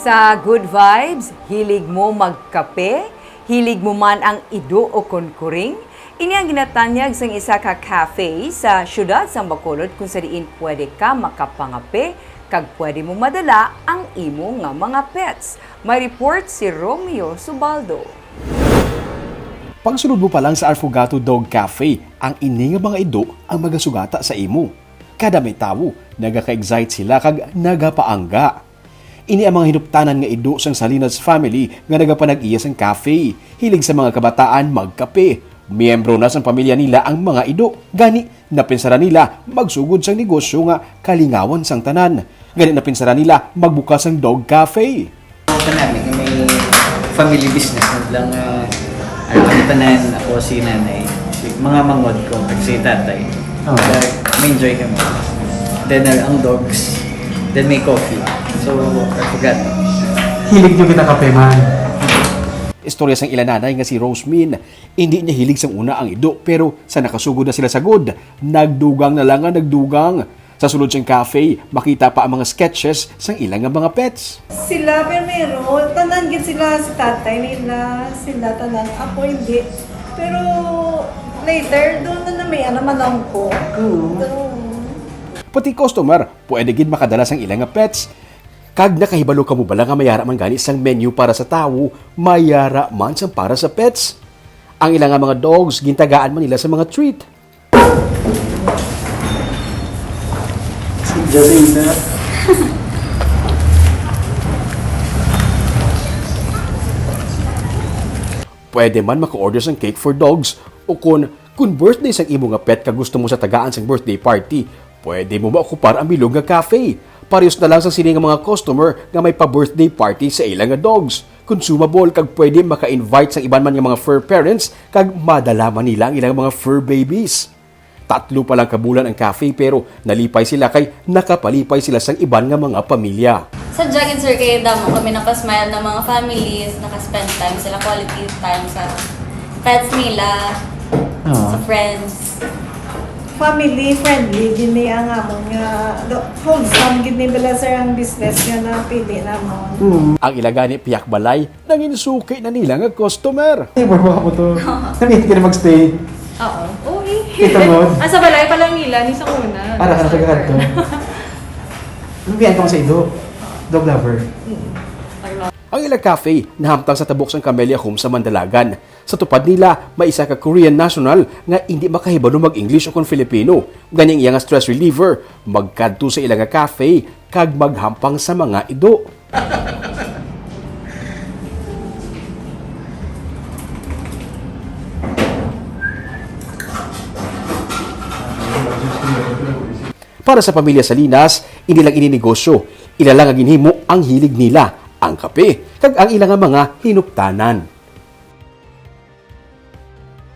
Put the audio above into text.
Sa Good Vibes, hilig mo magkape? Hilig mo man ang ido o kunkuring? Ini ang ginatanyag sa isa ka cafe sa syudad sa Bacolod kung saan pwede ka makapangape kag pwede mo madala ang imo nga mga pets. May report si Romeo Subaldo. Pagsunod mo pa lang sa Arfogato Dog Cafe, ang ini nga mga ido ang magasugata sa imo. Kada may tawo, nagaka-excite sila kag nagapaangga. Ini ang mga hinuptanan nga ido sang Salinas family nga nagapanag-iya sang cafe. Hilig sa mga kabataan magkape. Miyembro na sang pamilya nila ang mga ido. Gani, napinsara nila magsugod sang negosyo nga kalingawan sang tanan. Gani napinsara nila magbukas sang dog cafe. Ako namin, may family business. Lang, kami tanan, ako si nanay, mga mangod ko, si tatay. May enjoy kami. Then ang dogs, then may coffee. So, I forgot. Hilig nyo kita kape, man. Istorya sang ilananay nga si Rosemin. Hindi niya hilig sang una ang ido pero sa nakasugod na sila sa good, nagdugang na lang nga nagdugang. Sa sulod siyang cafe, makita pa ang mga sketches sang ilang nga mga pets. Sila, pero tanan gid sila si tatay nila, sila tanan. Ako hindi. Pero later, doon na may naman ko. Pati customer, pwede gid makadala sang ilang nga pets. Kag nakahibalo ka mo bala nga mayara man gani sang menu para sa tawo, mayara man sang para sa pets. Ang ilang nga mga dogs, gintagaan man nila sa mga treat. Jacinda. Pwede man maka-order sang cake for dogs o kung birthday sang imo nga pet ka gusto mo sa tagaan sang birthday party, pwede mo maokupar ang bilog nga cafe. Parehas na lang sa sini nga mga customer nga may pa-birthday party sa ilang nga dogs. Consumable kag pwede maka-invite sa iban man nga mga fur parents kag madala man nila ang ilang mga fur babies. 3 pa lang kabulan ang cafe pero nalipay sila kay nakapalipay sila sa iban nga mga pamilya. Sa Jagged Sir kay damo kami nakasmile ng mga families, nakaspend time sila, quality time sa pets nila, sa friends. Family friendly gini ang amon nga wholesome gini bala sir ang business nga napili namon. Ang ilagani piyak balay, nanginsuki na nila nga customer. Ay, barba mo to. Namit ka na magstay. Oo. Okay. Kita mo? Sa balay pa lang nila, ni sa una. Para ka nagkakahat to. Ano biyan ka mo sa ido? Dog lover. Ang ilang cafe nahamtang sa tabok sang Camellia Home sa Mandalagan. Sa tupad nila, may isa ka Korean national nga hindi makahibalo mag-English o kung Filipino. Ganing iya nga stress reliever, magkadto sa ilang nga cafe kag maghampang sa mga ido. Para sa pamilya Salinas, inilang ininegosyo. Ilalang ang ginhimo ang hilig nila, ang kape, kag ang ilang mga hinuptanan.